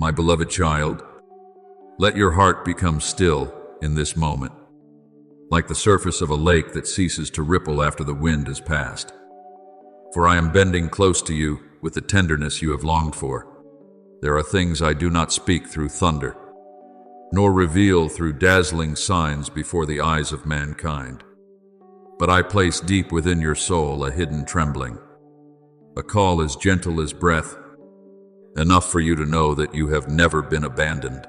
My beloved child, let your heart become still in this moment, like the surface of a lake that ceases to ripple after the wind has passed. For I am bending close to you with the tenderness you have longed for. There are things I do not speak through thunder, nor reveal through dazzling signs before the eyes of mankind. But I place deep within your soul a hidden trembling, a call as gentle as breath, enough for you to know that you have never been abandoned.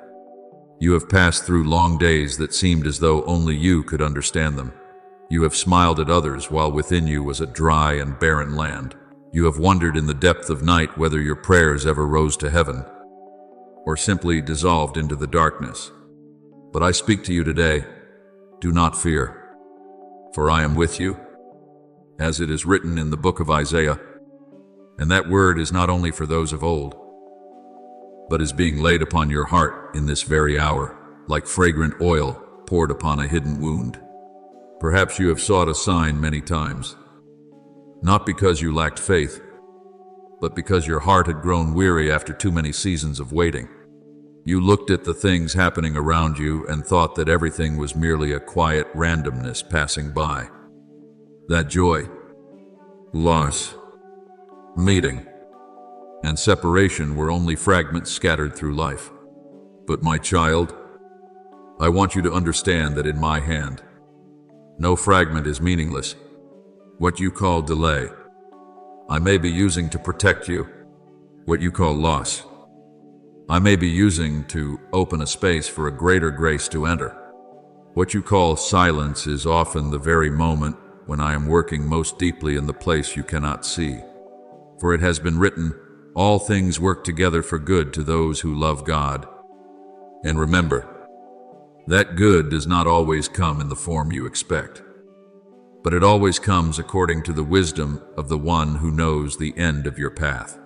You have passed through long days that seemed as though only you could understand them. You have smiled at others while within you was a dry and barren land. You have wondered in the depth of night whether your prayers ever rose to heaven, or simply dissolved into the darkness. But I speak to you today, do not fear, for I am with you, as it is written in the book of Isaiah, and that word is not only for those of old, but is being laid upon your heart in this very hour, like fragrant oil poured upon a hidden wound. Perhaps you have sought a sign many times, not because you lacked faith, but because your heart had grown weary after too many seasons of waiting. You looked at the things happening around you and thought that everything was merely a quiet randomness passing by. That joy, loss, meeting, and separation were only fragments scattered through life. But my child, I want you to understand that in my hand, no fragment is meaningless. What you call delay, I may be using to protect you. What you call loss, I may be using to open a space for a greater grace to enter. What you call silence is often the very moment when I am working most deeply in the place you cannot see. For it has been written, all things work together for good to those who love God. And remember, that good does not always come in the form you expect, but it always comes according to the wisdom of the one who knows the end of your path.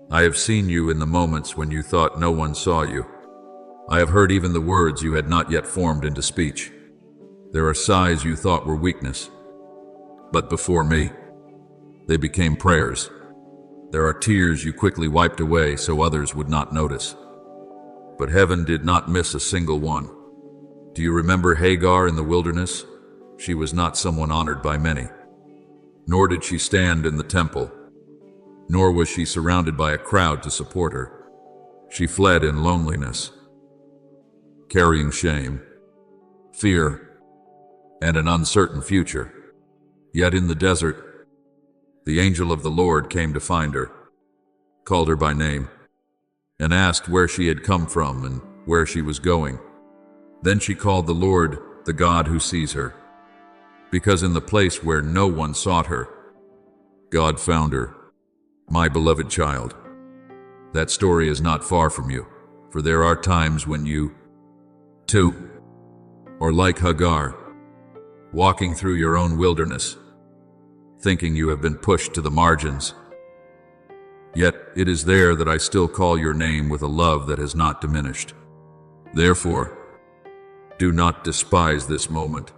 I have seen you in the moments when you thought no one saw you. I have heard even the words you had not yet formed into speech. There are sighs you thought were weakness, but before me, they became prayers. There are tears you quickly wiped away so others would not notice. But heaven did not miss a single one. Do you remember Hagar in the wilderness? She was not someone honored by many, nor did she stand in the temple, nor was she surrounded by a crowd to support her. She fled in loneliness, carrying shame, fear, and an uncertain future. Yet in the desert, the angel of the Lord came to find her, called her by name, and asked where she had come from and where she was going. Then she called the Lord the God who sees her, because in the place where no one sought her, God found her. My beloved child, that story is not far from you, for there are times when you, too, are like Hagar, walking through your own wilderness, thinking you have been pushed to the margins. Yet it is there that I still call your name with a love that has not diminished. Therefore, do not despise this moment,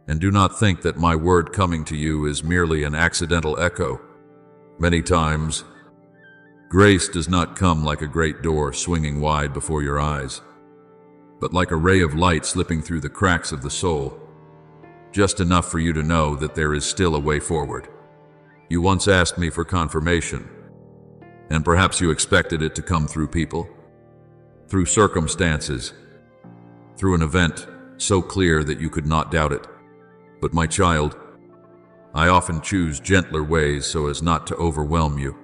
and do not think that my word coming to you is merely an accidental echo. Many times, grace does not come like a great door swinging wide before your eyes, but like a ray of light slipping through the cracks of the soul, just enough for you to know that there is still a way forward. You once asked me for confirmation, and perhaps you expected it to come through people, through circumstances, through an event so clear that you could not doubt it. But my child, I often choose gentler ways so as not to overwhelm you.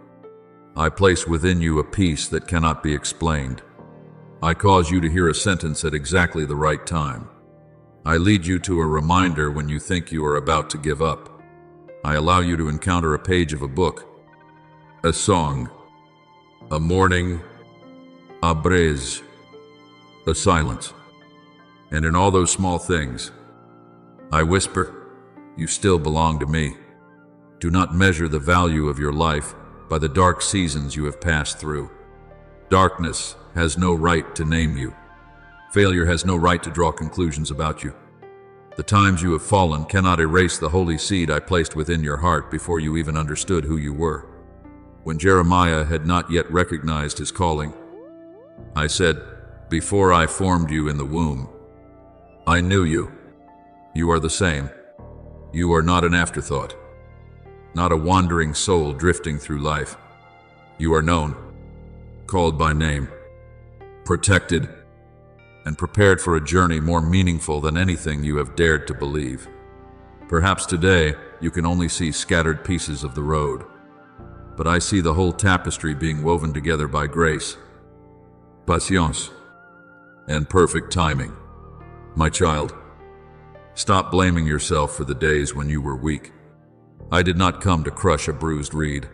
I place within you a peace that cannot be explained. I cause you to hear a sentence at exactly the right time. I lead you to a reminder when you think you are about to give up. I allow you to encounter a page of a book, a song, a morning, a breeze, a silence. And in all those small things, I whisper, you still belong to me. Do not measure the value of your life by the dark seasons you have passed through. Darkness has no right to name you. Failure has no right to draw conclusions about you. The times you have fallen cannot erase the holy seed I placed within your heart before you even understood who you were. When Jeremiah had not yet recognized his calling, I said, before I formed you in the womb, I knew you. You are the same. You are not an afterthought, not a wandering soul drifting through life. You are known, called by name, protected, and prepared for a journey more meaningful than anything you have dared to believe. Perhaps today you can only see scattered pieces of the road, but I see the whole tapestry being woven together by grace, patience, and perfect timing. My child, stop blaming yourself for the days when you were weak. I did not come to crush a bruised reed,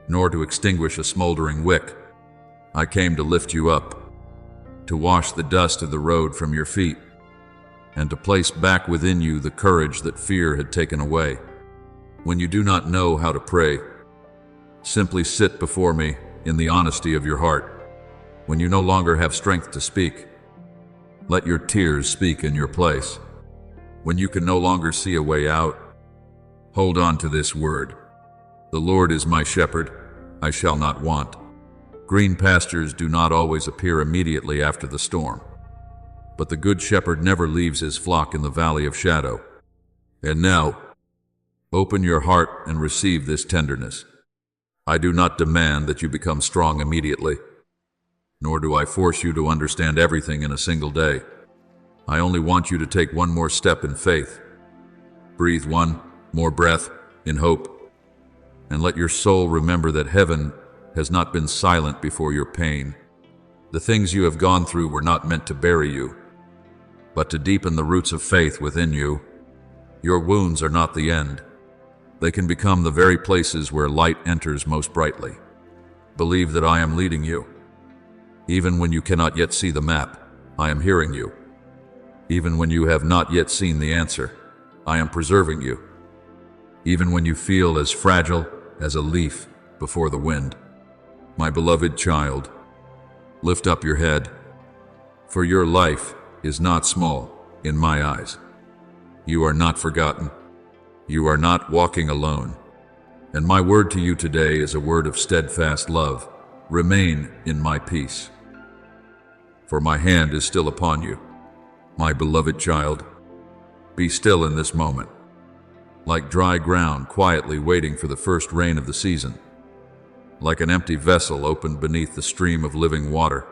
nor to extinguish a smoldering wick. I came to lift you up, to wash the dust of the road from your feet, and to place back within you the courage that fear had taken away. When you do not know how to pray, simply sit before me in the honesty of your heart. When you no longer have strength to speak, let your tears speak in your place. When you can no longer see a way out, hold on to this word. The Lord is my shepherd, I shall not want. Green pastures do not always appear immediately after the storm, but the good shepherd never leaves his flock in the valley of shadow. And now, open your heart and receive this tenderness. I do not demand that you become strong immediately, nor do I force you to understand everything in a single day. I only want you to take one more step in faith. Breathe one more breath in hope, and let your soul remember that heaven has not been silent before your pain. The things you have gone through were not meant to bury you, but to deepen the roots of faith within you. Your wounds are not the end. They can become the very places where light enters most brightly. Believe that I am leading you. Even when you cannot yet see the map, I am hearing you. Even when you have not yet seen the answer, I am preserving you. Even when you feel as fragile as a leaf before the wind, my beloved child, lift up your head, for your life is not small in my eyes. You are not forgotten. You are not walking alone. And my word to you today is a word of steadfast love. Remain in my peace, for my hand is still upon you. My beloved child, be still in this moment, like dry ground quietly waiting for the first rain of the season. Like an empty vessel opened beneath the stream of living water.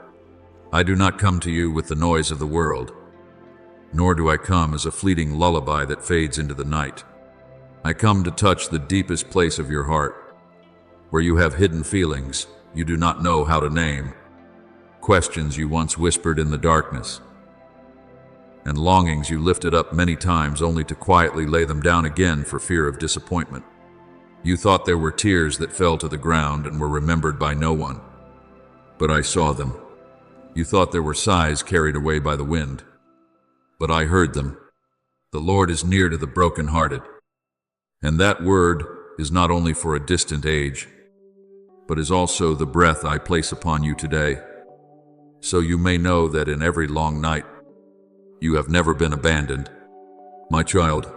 I do not come to you with the noise of the world, nor do I come as a fleeting lullaby that fades into the night. I come to touch the deepest place of your heart, where you have hidden feelings you do not know how to name, questions you once whispered in the darkness, and longings you lifted up many times only to quietly lay them down again for fear of disappointment. You thought there were tears that fell to the ground and were remembered by no one, but I saw them. You thought there were sighs carried away by the wind, but I heard them. The Lord is near to the brokenhearted. And that word is not only for a distant age, but is also the breath I place upon you today, so you may know that in every long night, you have never been abandoned. My child,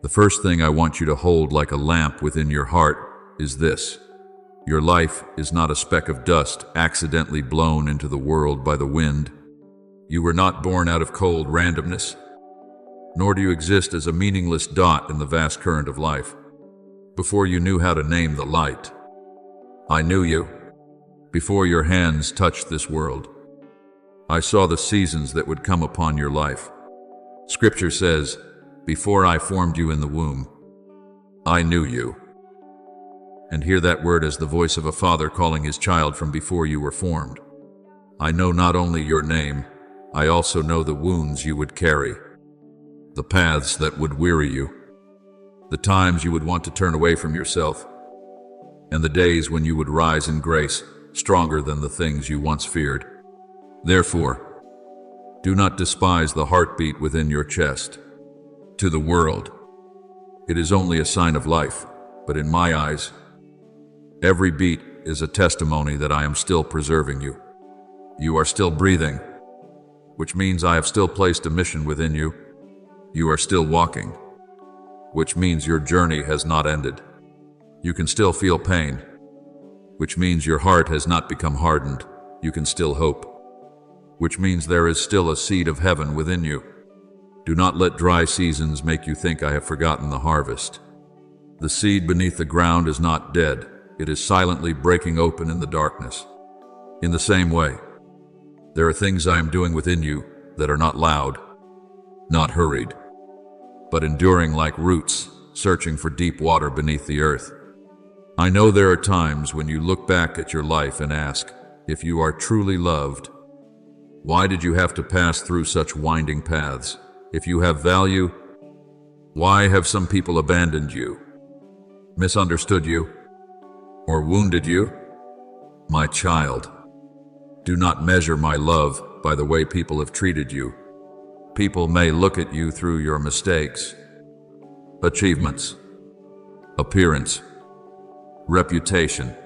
the first thing I want you to hold like a lamp within your heart is this. Your life is not a speck of dust accidentally blown into the world by the wind. You were not born out of cold randomness, nor do you exist as a meaningless dot in the vast current of life. Before you knew how to name the light, I knew you. Before your hands touched this world, I saw the seasons that would come upon your life. Scripture says, before I formed you in the womb, I knew you. And hear that word as the voice of a father calling his child from before you were formed. I know not only your name, I also know the wounds you would carry, the paths that would weary you, the times you would want to turn away from yourself, and the days when you would rise in grace, stronger than the things you once feared. Therefore, do not despise the heartbeat within your chest. To the world, it is only a sign of life, but in my eyes, every beat is a testimony that I am still preserving you. You are still breathing, which means I have still placed a mission within you. You are still walking, which means your journey has not ended. You can still feel pain, which means your heart has not become hardened. you can still hope, which means there is still a seed of heaven within you. Do not let dry seasons make you think I have forgotten the harvest. The seed beneath the ground is not dead. It is silently breaking open in the darkness. In the same way, there are things I am doing within you that are not loud, not hurried, but enduring like roots searching for deep water beneath the earth. I know there are times when you look back at your life and ask, if you are truly loved, why did you have to pass through such winding paths? If you have value, why have some people abandoned you, misunderstood you, or wounded you? My child, do not measure my love by the way people have treated you. People may look at you through your mistakes, achievements, appearance, reputation,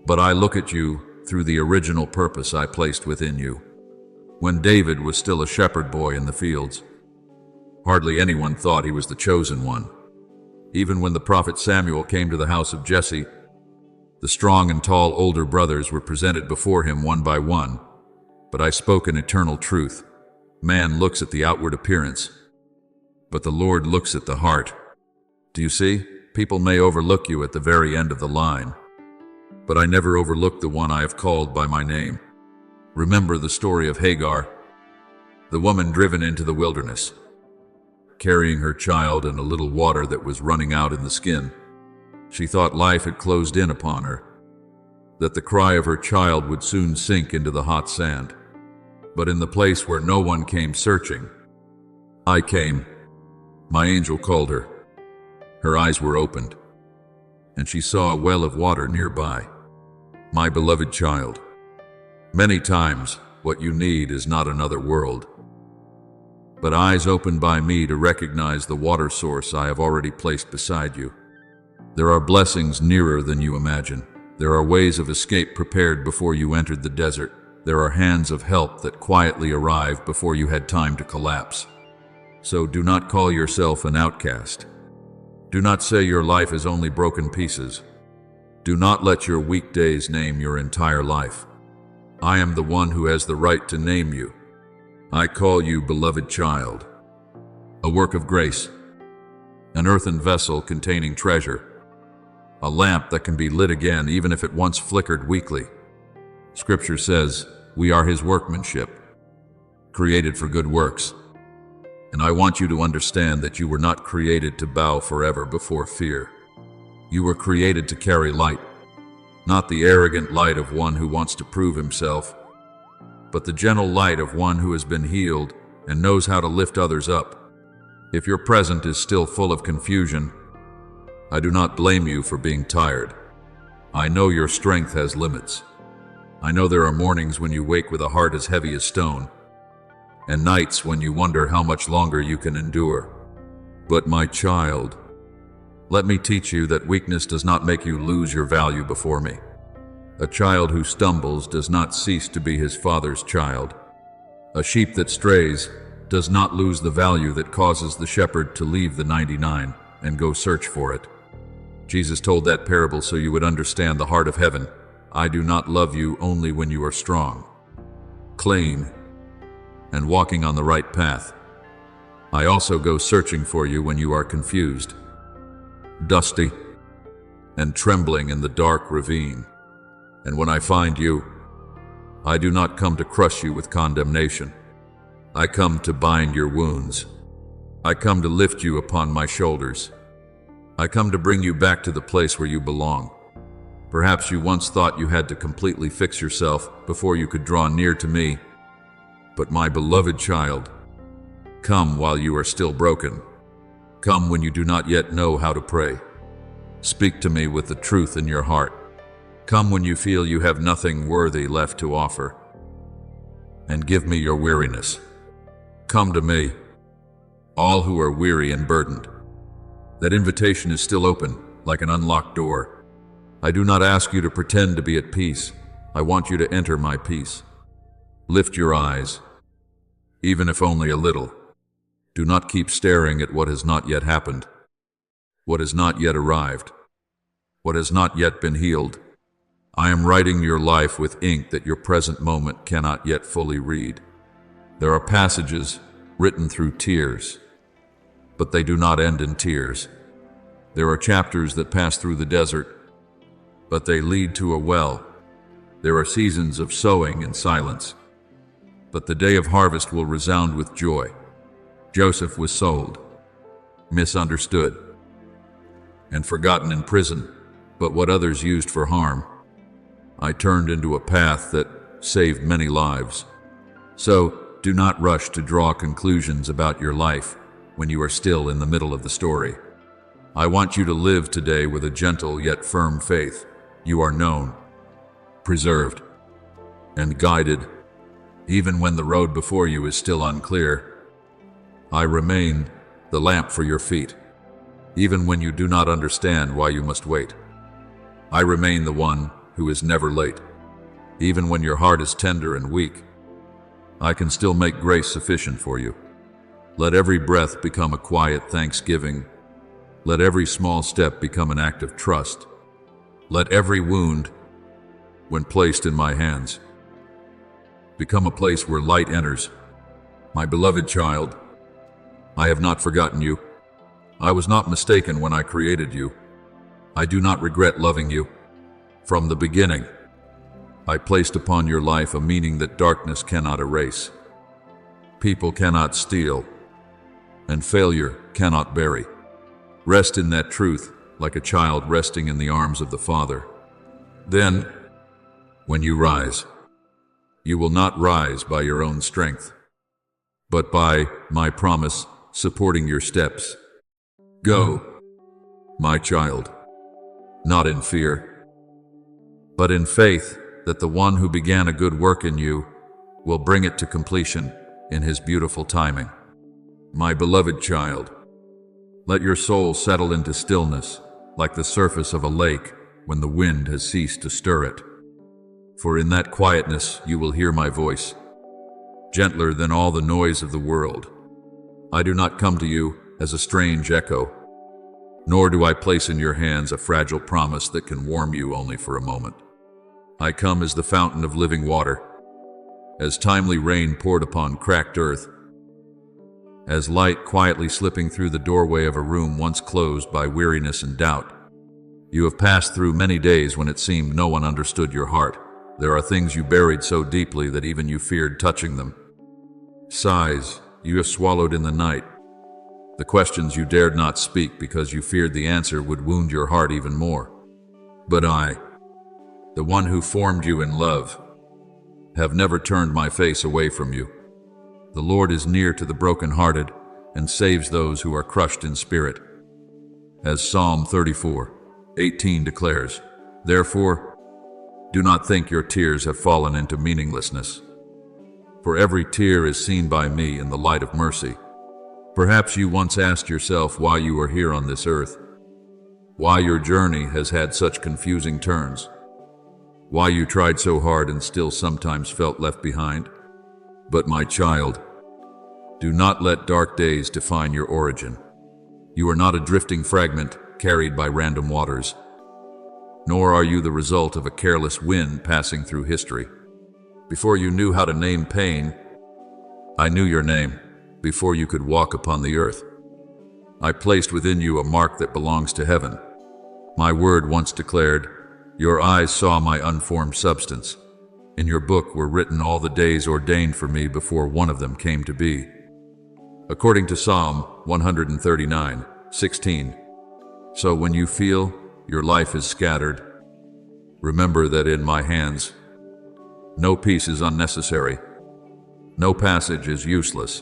but I look at you through the original purpose I placed within you. When David was still a shepherd boy in the fields, hardly anyone thought he was the chosen one. Even when the prophet Samuel came to the house of Jesse, the strong and tall older brothers were presented before him one by one. But I spoke an eternal truth. Man looks at the outward appearance, but the Lord looks at the heart. Do you see? People may overlook you at the very end of the line, but I never overlook the one I have called by my name. Remember the story of Hagar, the woman driven into the wilderness, carrying her child and a little water that was running out in the skin. She thought life had closed in upon her, that the cry of her child would soon sink into the hot sand. But in the place where no one came searching, I came. My angel called her. Her eyes were opened, and she saw a well of water nearby. My beloved child, many times what you need is not another world, but eyes opened by me to recognize the water source I have already placed beside you. There are blessings nearer than you imagine. There are ways of escape prepared before you entered the desert. There are hands of help that quietly arrived before you had time to collapse. So do not call yourself an outcast. Do not say your life is only broken pieces. Do not let your weekdays name your entire life. I am the one who has the right to name you. I call you beloved child, a work of grace, an earthen vessel containing treasure, a lamp that can be lit again even if it once flickered weakly. Scripture says, we are His workmanship, created for good works. And I want you to understand that you were not created to bow forever before fear. You were created to carry light, not the arrogant light of one who wants to prove himself, but the gentle light of one who has been healed and knows how to lift others up. If your present is still full of confusion, I do not blame you for being tired. I know your strength has limits. I know there are mornings when you wake with a heart as heavy as stone, and nights when you wonder how much longer you can endure. But my child, let me teach you that weakness does not make you lose your value before me. A child who stumbles does not cease to be his father's child. A sheep that strays does not lose the value that causes the shepherd to leave the 99 and go search for it. Jesus told that parable so you would understand the heart of heaven. I do not love you only when you are strong, clean, and walking on the right path. I also go searching for you when you are confused, dusty, and trembling in the dark ravine. And when I find you, I do not come to crush you with condemnation. I come to bind your wounds. I come to lift you upon my shoulders. I come to bring you back to the place where you belong. Perhaps you once thought you had to completely fix yourself before you could draw near to me. But my beloved child, come while you are still broken. Come when you do not yet know how to pray. Speak to me with the truth in your heart. Come when you feel you have nothing worthy left to offer. And give me your weariness. Come to me, all who are weary and burdened. That invitation is still open, like an unlocked door. I do not ask you to pretend to be at peace. I want you to enter my peace. Lift your eyes, even if only a little. Do not keep staring at what has not yet happened, what has not yet arrived, what has not yet been healed. I am writing your life with ink that your present moment cannot yet fully read. There are passages written through tears, but they do not end in tears. There are chapters that pass through the desert, but they lead to a well. There are seasons of sowing in silence, but the day of harvest will resound with joy. Joseph was sold, misunderstood, and forgotten in prison, but what others used for harm, I turned into a path that saved many lives. So, do not rush to draw conclusions about your life when you are still in the middle of the story. I want you to live today with a gentle yet firm faith. You are known, preserved, and guided, even when the road before you is still unclear. I remain the lamp for your feet, even when you do not understand why you must wait. I remain the one who is never late, even when your heart is tender and weak. I can still make grace sufficient for you. Let every breath become a quiet thanksgiving. Let every small step become an act of trust. Let every wound, when placed in my hands, become a place where light enters. My beloved child, I have not forgotten you. I was not mistaken when I created you. I do not regret loving you. From the beginning, I placed upon your life a meaning that darkness cannot erase, people cannot steal, and failure cannot bury. Rest in that truth like a child resting in the arms of the Father. Then, when you rise, you will not rise by your own strength, but by my promise supporting your steps. Go, my child, not in fear, but in faith that the one who began a good work in you will bring it to completion in his beautiful timing. My beloved child, let your soul settle into stillness like the surface of a lake when the wind has ceased to stir it. For in that quietness you will hear my voice, gentler than all the noise of the world. I do not come to you as a strange echo, nor do I place in your hands a fragile promise that can warm you only for a moment. I come as the fountain of living water, as timely rain poured upon cracked earth, as light quietly slipping through the doorway of a room once closed by weariness and doubt. You have passed through many days when it seemed no one understood your heart. There are things you buried so deeply that even you feared touching them. Sighs you have swallowed in the night. The questions you dared not speak because you feared the answer would wound your heart even more. But I, the one who formed you in love, have never turned my face away from you. The Lord is near to the brokenhearted and saves those who are crushed in spirit. As Psalm 34:18 declares, therefore, do not think your tears have fallen into meaninglessness. For every tear is seen by me in the light of mercy. Perhaps you once asked yourself why you are here on this earth, why your journey has had such confusing turns, why you tried so hard and still sometimes felt left behind. But my child, do not let dark days define your origin. You are not a drifting fragment carried by random waters, nor are you the result of a careless wind passing through history. Before you knew how to name pain, I knew your name. Before you could walk upon the earth, I placed within you a mark that belongs to heaven. My word once declared, your eyes saw my unformed substance. In your book were written all the days ordained for me before one of them came to be. According to Psalm 139:16. So when you feel your life is scattered, remember that in my hands, no piece is unnecessary, no passage is useless,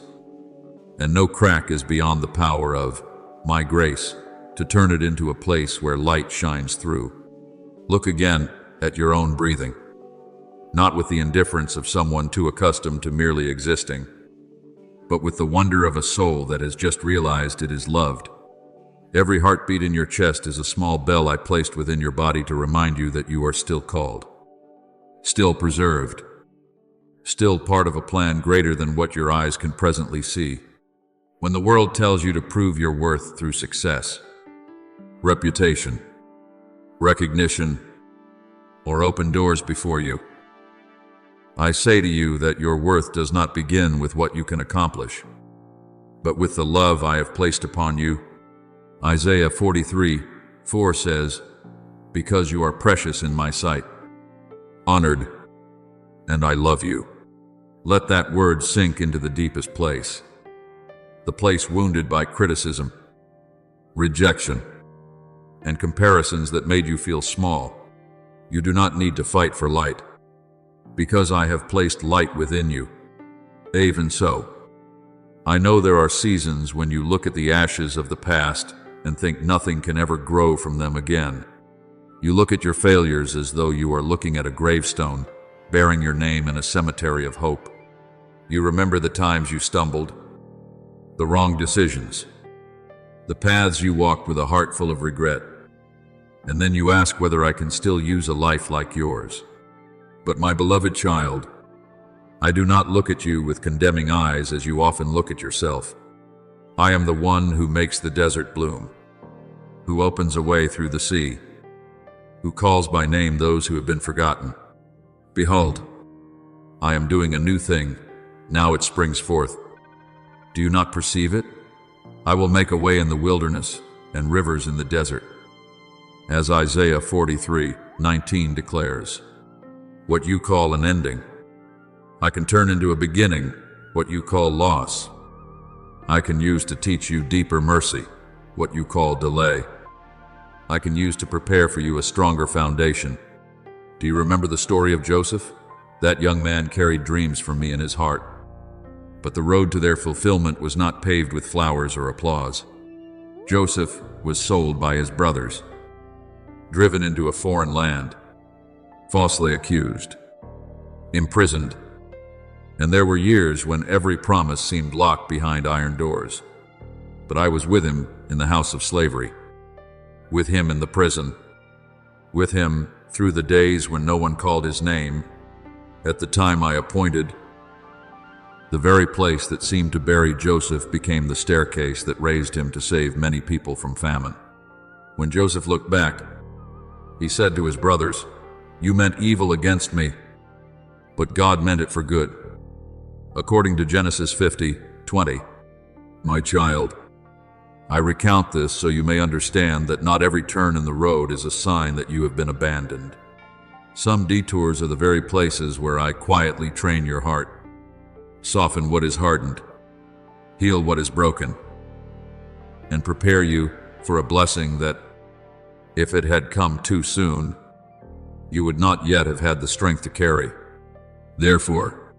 and no crack is beyond the power of my grace to turn it into a place where light shines through. Look again at your own breathing, not with the indifference of someone too accustomed to merely existing, but with the wonder of a soul that has just realized it is loved. Every heartbeat in your chest is a small bell I placed within your body to remind you that you are still called, still preserved, still part of a plan greater than what your eyes can presently see. When the world tells you to prove your worth through success, reputation, recognition, or open doors before you. I say to you that your worth does not begin with what you can accomplish, but with the love I have placed upon you. Isaiah 43:4 says, "Because you are precious in my sight, honored, and I love you." Let that word sink into the deepest place, the place wounded by criticism, rejection, and comparisons that made you feel small. You do not need to fight for light, because I have placed light within you. Even so, I know there are seasons when you look at the ashes of the past and think nothing can ever grow from them again. You look at your failures as though you are looking at a gravestone, bearing your name in a cemetery of hope. You remember the times you stumbled, the wrong decisions, the paths you walked with a heart full of regret, and then you ask whether I can still use a life like yours. But my beloved child, I do not look at you with condemning eyes as you often look at yourself. I am the one who makes the desert bloom, who opens a way through the sea, who calls by name those who have been forgotten. Behold, I am doing a new thing, now it springs forth. Do you not perceive it? I will make a way in the wilderness and rivers in the desert. As Isaiah 43:19 declares, what you call an ending, I can turn into a beginning. What you call loss, I can use to teach you deeper mercy. What you call delay, I can use to prepare for you a stronger foundation. Do you remember the story of Joseph? That young man carried dreams from me in his heart, but the road to their fulfillment was not paved with flowers or applause. Joseph was sold by his brothers, driven into a foreign land, falsely accused, imprisoned, and there were years when every promise seemed locked behind iron doors. But I was with him in the house of slavery, with him in the prison, with him through the days when no one called his name. At the time I appointed, the very place that seemed to bury Joseph became the staircase that raised him to save many people from famine. When Joseph looked back, he said to his brothers, "You meant evil against me, but God meant it for good." According to Genesis 50:20, my child, I recount this so you may understand that not every turn in the road is a sign that you have been abandoned. Some detours are the very places where I quietly train your heart, soften what is hardened, heal what is broken, and prepare you for a blessing that, if it had come too soon, you would not yet have had the strength to carry. Therefore,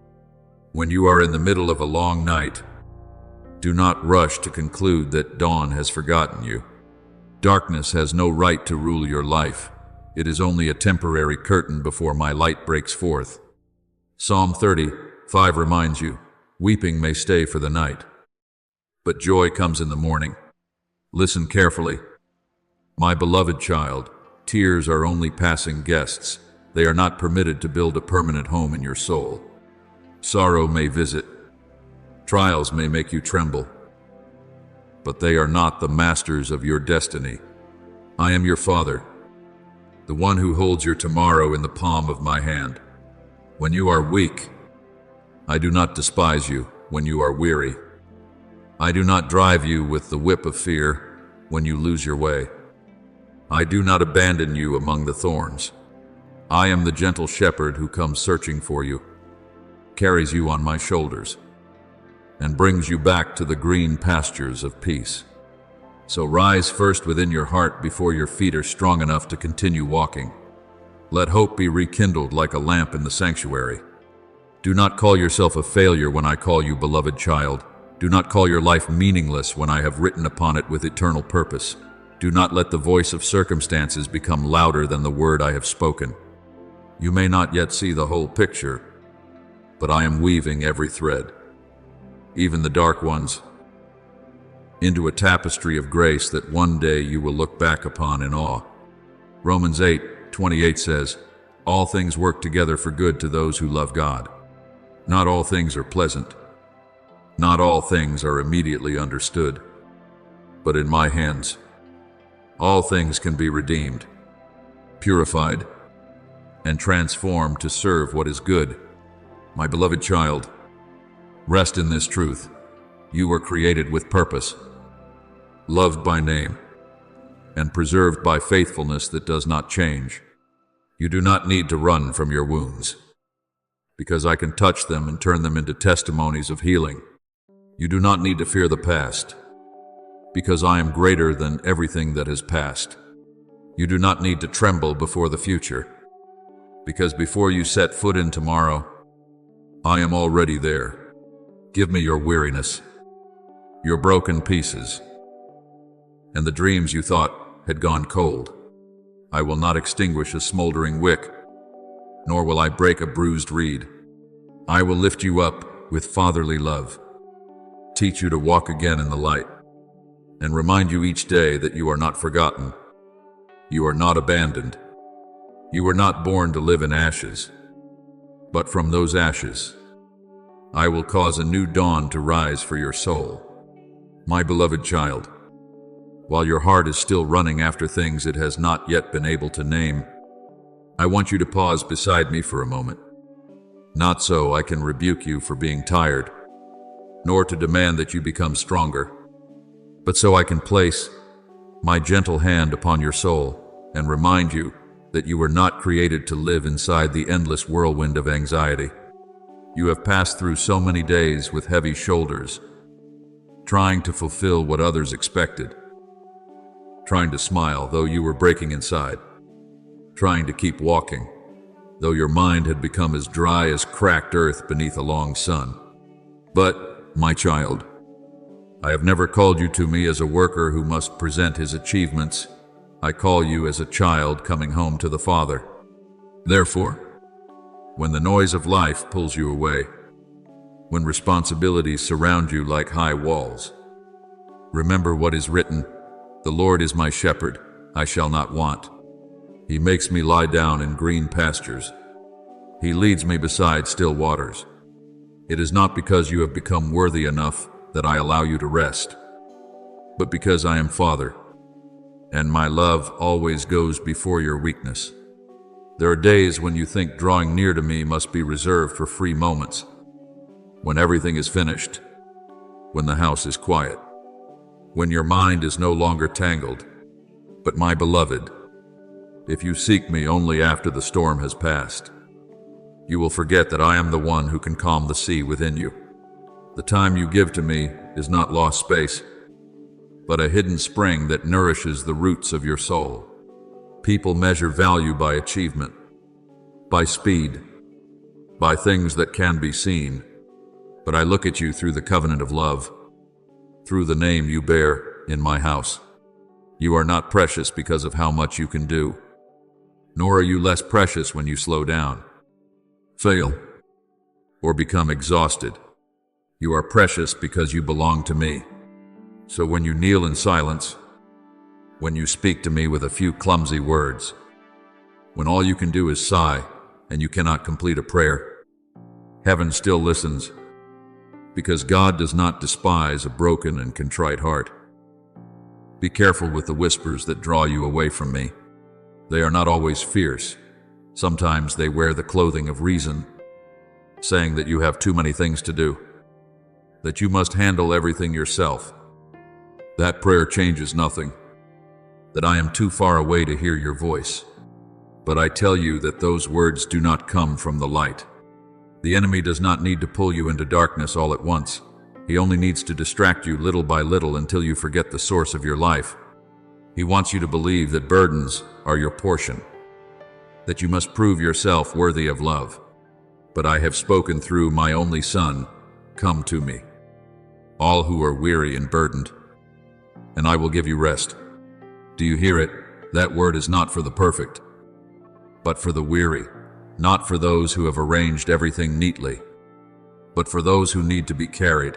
when you are in the middle of a long night, do not rush to conclude that dawn has forgotten you. Darkness has no right to rule your life. It is only a temporary curtain before my light breaks forth. Psalm 30:5 reminds you, weeping may stay for the night, but joy comes in the morning. Listen carefully. My beloved child, tears are only passing guests. They are not permitted to build a permanent home in your soul. Sorrow may visit, trials may make you tremble, but they are not the masters of your destiny. I am your Father, the one who holds your tomorrow in the palm of my hand. When you are weak, I do not despise you. When you are weary, I do not drive you with the whip of fear. When you lose your way, I do not abandon you among the thorns. I am the gentle shepherd who comes searching for you, carries you on my shoulders, and brings you back to the green pastures of peace. So rise first within your heart before your feet are strong enough to continue walking. Let hope be rekindled like a lamp in the sanctuary. Do not call yourself a failure when I call you beloved child. Do not call your life meaningless when I have written upon it with eternal purpose. Do not let the voice of circumstances become louder than the word I have spoken. You may not yet see the whole picture, but I am weaving every thread, even the dark ones, into a tapestry of grace that one day you will look back upon in awe. Romans 8:28 says, all things work together for good to those who love God. Not all things are pleasant. Not all things are immediately understood. But in my hands, all things can be redeemed, purified, and transform to serve what is good. My beloved child, rest in this truth. You were created with purpose, loved by name, and preserved by faithfulness that does not change. You do not need to run from your wounds, because I can touch them and turn them into testimonies of healing. You do not need to fear the past, because I am greater than everything that has passed. You do not need to tremble before the future, because before you set foot in tomorrow, I am already there. Give me your weariness, your broken pieces, and the dreams you thought had gone cold. I will not extinguish a smoldering wick, nor will I break a bruised reed. I will lift you up with fatherly love, teach you to walk again in the light, and remind you each day that you are not forgotten. You are not abandoned. You were not born to live in ashes, but from those ashes, I will cause a new dawn to rise for your soul. My beloved child, while your heart is still running after things it has not yet been able to name, I want you to pause beside me for a moment. Not so I can rebuke you for being tired, nor to demand that you become stronger, but so I can place my gentle hand upon your soul and remind you that you were not created to live inside the endless whirlwind of anxiety. You have passed through so many days with heavy shoulders, trying to fulfill what others expected, trying to smile though you were breaking inside, trying to keep walking though your mind had become as dry as cracked earth beneath a long sun. But, my child, I have never called you to me as a worker who must present his achievements. I call you as a child coming home to the Father. Therefore, when the noise of life pulls you away, when responsibilities surround you like high walls, remember what is written: "The Lord is my shepherd, I shall not want. He makes me lie down in green pastures. He leads me beside still waters." It is not because you have become worthy enough that I allow you to rest, but because I am Father, and my love always goes before your weakness. There are days when you think drawing near to me must be reserved for free moments, when everything is finished, when the house is quiet, when your mind is no longer tangled. But my beloved, if you seek me only after the storm has passed, you will forget that I am the one who can calm the sea within you. The time you give to me is not lost space, but a hidden spring that nourishes the roots of your soul. People measure value by achievement, by speed, by things that can be seen. But I look at you through the covenant of love, through the name you bear in my house. You are not precious because of how much you can do, nor are you less precious when you slow down, fail, or become exhausted. You are precious because you belong to me. So when you kneel in silence, when you speak to me with a few clumsy words, when all you can do is sigh and you cannot complete a prayer, heaven still listens, because God does not despise a broken and contrite heart. Be careful with the whispers that draw you away from me. They are not always fierce. Sometimes they wear the clothing of reason, saying that you have too many things to do, that you must handle everything yourself. That prayer changes nothing, that I am too far away to hear your voice. But I tell you that those words do not come from the light. The enemy does not need to pull you into darkness all at once. He only needs to distract you little by little until you forget the source of your life. He wants you to believe that burdens are your portion, that you must prove yourself worthy of love. But I have spoken through my only Son. Come to me, all who are weary and burdened, and I will give you rest. Do you hear it? That word is not for the perfect, but for the weary, not for those who have arranged everything neatly, but for those who need to be carried.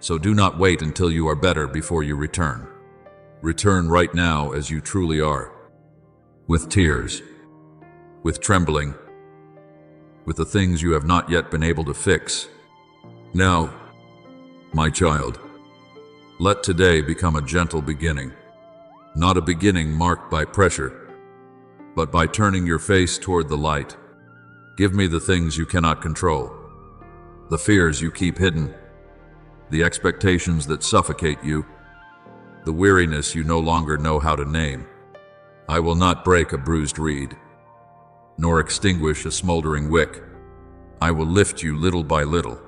So do not wait until you are better before you return. Return right now as you truly are, with tears, with trembling, with the things you have not yet been able to fix. Now, my child, let today become a gentle beginning, not a beginning marked by pressure, but by turning your face toward the light. Give me the things you cannot control, the fears you keep hidden, the expectations that suffocate you, the weariness you no longer know how to name. I will not break a bruised reed, nor extinguish a smoldering wick. I will lift you little by little,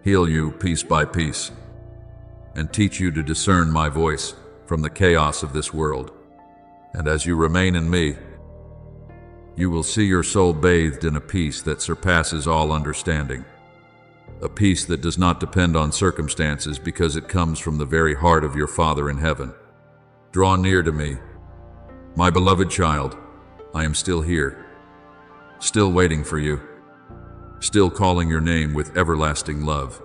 heal you piece by piece, and teach you to discern my voice from the chaos of this world. And as you remain in me, you will see your soul bathed in a peace that surpasses all understanding, a peace that does not depend on circumstances because it comes from the very heart of your Father in heaven. Draw near to me, my beloved child. I am still here, still waiting for you, still calling your name with everlasting love.